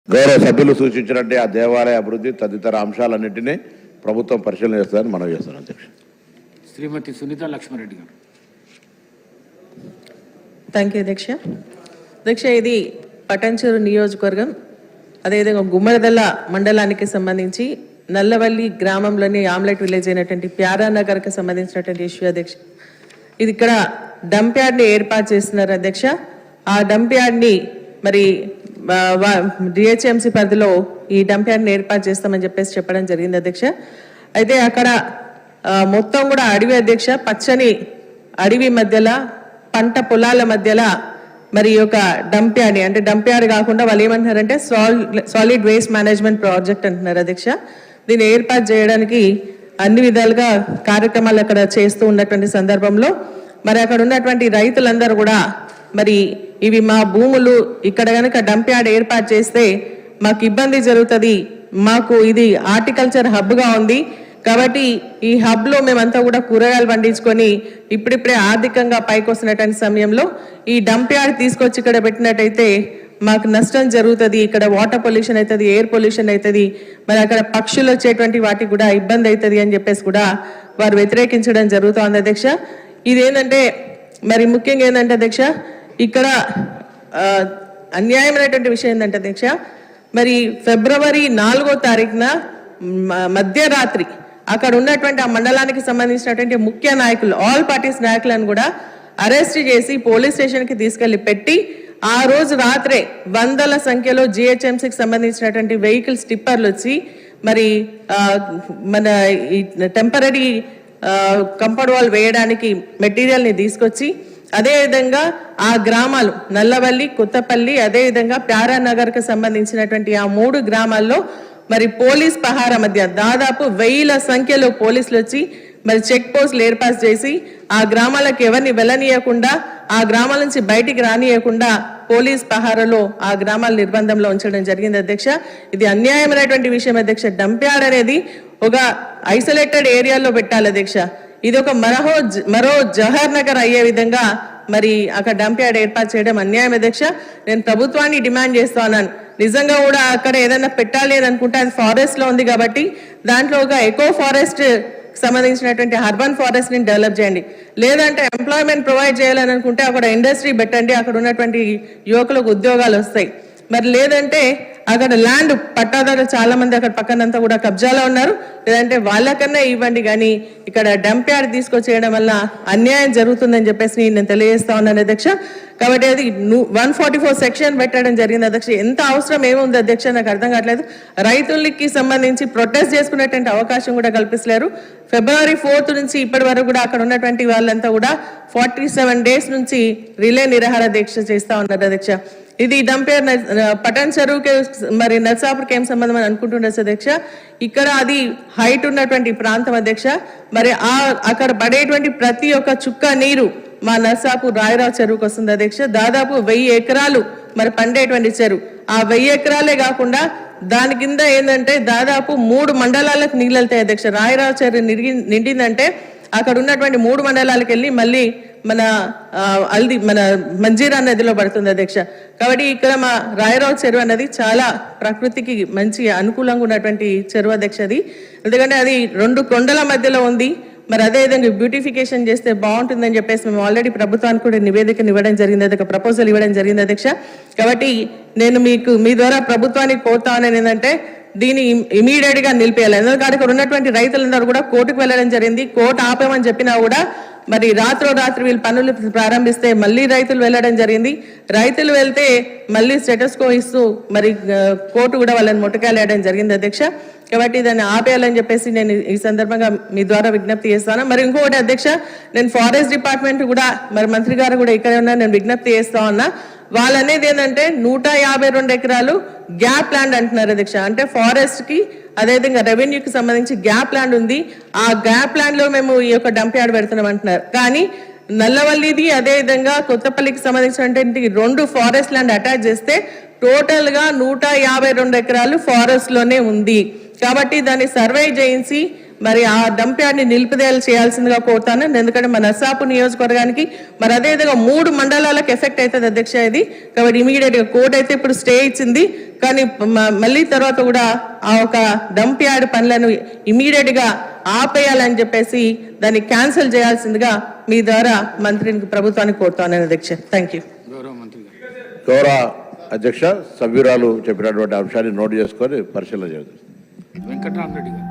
గౌరవ సభ్యులు సూచించినట్టే ఆ దేవాలయ అభివృద్ధి తదితర అంశాలన్నింటినీ ప్రభుత్వం పరిశీలన చేస్తారని మనం చేస్తాను. అధ్యక్ష శ్రీమతి సునీత లక్ష్మారెడ్డి గారు. థ్యాంక్ యూ అధ్యక్ష. అధ్యక్ష, ఇది పటంచెరు నియోజకవర్గం, అదేవిధంగా గుమ్మడిదల మండలానికి సంబంధించి నల్లవల్లి గ్రామంలోని ఆమ్లెట్ విలేజ్ అయినటువంటి ప్యారానగర్కి సంబంధించినటువంటి ఇష్యూ అధ్యక్ష. ఇది ఇక్కడ డంప్ యార్డ్ని ఏర్పాటు చేస్తున్నారు అధ్యక్ష. ఆ డంప్ యార్డ్ని మరి డిహెచ్ఎంసీ పరిధిలో ఈ డంప్ యార్డ్ని ఏర్పాటు చేస్తామని చెప్పేసి చెప్పడం జరిగింది అధ్యక్ష. అయితే అక్కడ మొత్తం కూడా అడవి అధ్యక్ష, పచ్చని అడవి మధ్యలో పంట పొలాల మధ్యలో మరి ఈ యొక్క డంప్ యార్డ్, అంటే డంప్ యార్డ్ కాకుండా వాళ్ళు ఏమంటున్నారంటే సాలిడ్ వేస్ట్ మేనేజ్మెంట్ ప్రాజెక్ట్ అంటున్నారు అధ్యక్ష. దీన్ని ఏర్పాటు చేయడానికి అన్ని విధాలుగా కార్యక్రమాలు అక్కడ చేస్తూ ఉన్నటువంటి సందర్భంలో మరి అక్కడ ఉన్నటువంటి రైతులందరూ కూడా మరి ఇవి మా భూములు, ఇక్కడ కనుక డంప్ యార్డ్ ఏర్పాటు చేస్తే మాకు ఇబ్బంది జరుగుతుంది, మాకు ఇది హార్టికల్చర్ హబ్గా ఉంది కాబట్టి ఈ హబ్లో మేమంతా కూడా కూరగాయలు పండించుకొని ఇప్పుడిప్పుడే ఆర్థికంగా పైకి వస్తున్నటువంటి సమయంలో ఈ డంప్ యార్డ్ తీసుకొచ్చి ఇక్కడ పెట్టినట్టయితే మాకు నష్టం జరుగుతుంది, ఇక్కడ వాటర్ పొల్యూషన్ అవుతుంది, ఎయిర్ పొల్యూషన్ అవుతుంది, మరి అక్కడ పక్షులు వచ్చేటువంటి వాటికి కూడా ఇబ్బంది అవుతుంది అని చెప్పేసి కూడా వారు వ్యతిరేకించడం జరుగుతోంది అధ్యక్ష. ఇదేంటంటే మరి ముఖ్యంగా ఏంటంటే అధ్యక్ష, ఇక్కడ అన్యాయమైనటువంటి విషయం ఏంటంటే అధ్యక్ష, మరి ఫిబ్రవరి 4వ తారీఖున మధ్యరాత్రి అక్కడ ఉన్నటువంటి ఆ మండలానికి సంబంధించినటువంటి ముఖ్య నాయకులు, ఆల్ పార్టీస్ నాయకులను కూడా అరెస్ట్ చేసి పోలీస్ స్టేషన్కి తీసుకెళ్లి పెట్టి ఆ రోజు రాత్రే వందల సంఖ్యలో జిహెచ్ఎంసీకి సంబంధించినటువంటి వెహికల్స్ టిప్పర్లు వచ్చి మరి మన ఈ టెంపరీ కంపౌండ్ వాల్ వేయడానికి మెటీరియల్ని తీసుకొచ్చి అదేవిధంగా ఆ గ్రామాలు నల్లవల్లి, కొత్తపల్లి, అదేవిధంగా ప్యారానగర్కి సంబంధించినటువంటి ఆ 3 గ్రామాల్లో మరి పోలీస్ పహారా మధ్య దాదాపు 1000ల సంఖ్యలో పోలీసులు వచ్చి మరి చెక్ పోస్టులు ఏర్పాటు చేసి ఆ గ్రామాలకు ఎవరిని వెళ్ళనీయకుండా, ఆ గ్రామాల నుంచి బయటికి రానియకుండా పోలీస్ పహారాలో ఆ గ్రామాల నిర్బంధంలో ఉంచడం జరిగింది అధ్యక్ష. ఇది అన్యాయమైనటువంటి విషయం అధ్యక్ష. డంప్ యార్డ్ అనేది ఒక ఐసోలేటెడ్ ఏరియాలో పెట్టాలి అధ్యక్ష. ఇది ఒక మరో జవహర్ నగర్ అయ్యే విధంగా మరి అక్కడ డంప్ యార్డ్ ఏర్పాటు చేయడం అన్యాయం అధ్యక్ష. నేను ప్రభుత్వాన్ని డిమాండ్ చేస్తా ఉన్నాను, నిజంగా కూడా అక్కడ ఏదైనా పెట్టాలి అని అనుకుంటే అది ఫారెస్ట్ లో ఉంది కాబట్టి దాంట్లో ఒక ఎకో ఫారెస్ట్ సంబంధించినటువంటి అర్బన్ ఫారెస్ట్ ని డెవలప్ చేయండి, లేదంటే ఎంప్లాయ్మెంట్ ప్రొవైడ్ చేయాలని అనుకుంటే అక్కడ ఇండస్ట్రీ పెట్టండి, అక్కడ ఉన్నటువంటి యువకులకు ఉద్యోగాలు వస్తాయి. మరి లేదంటే అక్కడ ల్యాండ్ పట్టాదారులు చాలా మంది అక్కడ పక్కనంతా కూడా కబ్జాలో ఉన్నారు, లేదంటే వాళ్ళకన్నా ఇవ్వండి, కానీ ఇక్కడ డంప్ యార్డ్ తీసుకొచ్చేయడం వల్ల అన్యాయం జరుగుతుందని చెప్పేసి నేను తెలియజేస్తా ఉన్నాను అధ్యక్ష. కాబట్టి అది 144 సెక్షన్ పెట్టడం జరిగింది అధ్యక్ష. ఎంత అవసరం ఏముంది అధ్యక్ష నాకు అర్థం కావట్లేదు. రైతులకి సంబంధించి ప్రొటెస్ట్ చేసుకునేటువంటి అవకాశం కూడా కల్పిస్తలేరు. ఫిబ్రవరి 4th నుంచి ఇప్పటి వరకు కూడా అక్కడ ఉన్నటువంటి వాళ్ళంతా కూడా 47 days నుంచి రిలే నిరాహార దీక్ష చేస్తా ఉన్నారు అధ్యక్ష. ఇది డంప్ యార్డ్ పటాన్ చెరువుకి మరి నర్సాపూర్కి ఏం సంబంధం అని అనుకుంటుండొచ్చు అధ్యక్ష. ఇక్కడ అది హైట్ ఉన్నటువంటి ప్రాంతం అధ్యక్ష. మరి అక్కడ పడేటువంటి ప్రతి ఒక్క చుక్క నీరు మా నర్సాపూర్ రాయరావు చెరువుకి వస్తుంది అధ్యక్ష. దాదాపు 1000 ఎకరాలు మరి పండేటువంటి చెరువు. ఆ 1000 ఎకరాలే కాకుండా దాని కింద ఏంటంటే దాదాపు 3 మండలాలకు నీళ్ళు వెళ్తాయి అధ్యక్ష. రాయరావు చెరువు నిండిందంటే అక్కడ ఉన్నటువంటి 3 మండలాలకు వెళ్ళి మళ్ళీ మన మంజీరా నదిలో పడుతుంది అధ్యక్ష. కాబట్టి ఇక్కడ మా రాయరావు చెరువు అన్నది చాలా ప్రకృతికి మంచి అనుకూలంగా ఉన్నటువంటి చెరువు అధ్యక్ష. అది ఎందుకంటే అది 2 కొండల మధ్యలో ఉంది. మరి అదేవిధంగా బ్యూటిఫికేషన్ చేస్తే బాగుంటుందని చెప్పేసి మేము ఆల్రెడీ ప్రభుత్వానికి కూడా నివేదికను ఇవ్వడం జరిగింది, అదొక ప్రపోజల్ ఇవ్వడం జరిగింది అధ్యక్ష. కాబట్టి నేను మీ ద్వారా ప్రభుత్వానికి కోరుతా ఉన్నాను ఏంటంటే దీన్ని ఇమీడియట్ గా నిలిపేయాలి. ఎందుకంటే ఇక్కడ ఉన్నటువంటి రైతులందరూ కూడా కోర్టుకు వెళ్ళడం జరిగింది. కోర్టు ఆపేమని చెప్పినా కూడా మరి రాత్రి వీళ్ళు పనులు ప్రారంభిస్తే మళ్ళీ రైతులు వెళ్ళడం జరిగింది. రైతులు వెళ్తే మళ్ళీ స్టేటస్ కో ఇస్తూ మరి కోర్టు కూడా వాళ్ళని ముట్టకాలేయడం జరిగింది అధ్యక్ష. కాబట్టి దాన్ని ఆపేయాలని చెప్పేసి నేను ఈ సందర్భంగా మీ ద్వారా విజ్ఞప్తి చేస్తాను. మరి ఇంకొకటి అధ్యక్ష, నేను ఫారెస్ట్ డిపార్ట్మెంట్ కూడా మరి మంత్రి గారు కూడా ఇక్కడ ఉన్నా, నేను విజ్ఞప్తి చేస్తా ఉన్నా. వాళ్ళు అనేది ఏంటంటే 152 ఎకరాలు గ్యాప్ ల్యాండ్ అంటున్నారు అధ్యక్ష. అంటే ఫారెస్ట్ కి అదేవిధంగా రెవెన్యూకి సంబంధించి గ్యాప్ ల్యాండ్ ఉంది. ఆ గ్యాప్ ల్యాండ్ లో మేము ఈ యొక్క డంప్ యార్డ్ పెడుతున్నాం అంటున్నారు. కానీ నల్లవల్లిది అదేవిధంగా కొత్తపల్లికి సంబంధించినటువంటి 2 ఫారెస్ట్ ల్యాండ్ అటాచ్ చేస్తే టోటల్ గా 152 ఎకరాలు ఫారెస్ట్ లోనే ఉంది. కాబట్టి దాన్ని సర్వే చేయించి మరి ఆ డంప్ యార్డ్ని నిలుపుదల చేయాల్సిందిగా కోరుతాను. ఎందుకంటే మన నర్సాపు నియోజకవర్గానికి మరి అదేవిధంగా 3 మండలాలకు ఎఫెక్ట్ అవుతుంది అధ్యక్ష ఇది. కాబట్టి ఇమీడియట్ గా కోర్టు అయితే ఇప్పుడు స్టే ఇచ్చింది, కానీ మళ్ళీ తర్వాత కూడా ఆ ఒక డంప్ యార్డ్ పనులను ఇమీడియట్ గా ఆపేయాలని చెప్పేసి దాన్ని క్యాన్సిల్ చేయాల్సిందిగా మీ ద్వారా మంత్రికి ప్రభుత్వానికి కోరుతాను అధ్యక్ష. Thank you. గౌరవ మంత్రి గారు. గౌరవ అధ్యక్ష, సభ్యురాలు చెప్పినటువంటి అంశాన్ని నోట్ చేసుకొని పరిశీలన చేద్దాం. వెంకటరామరెడ్డి గారు.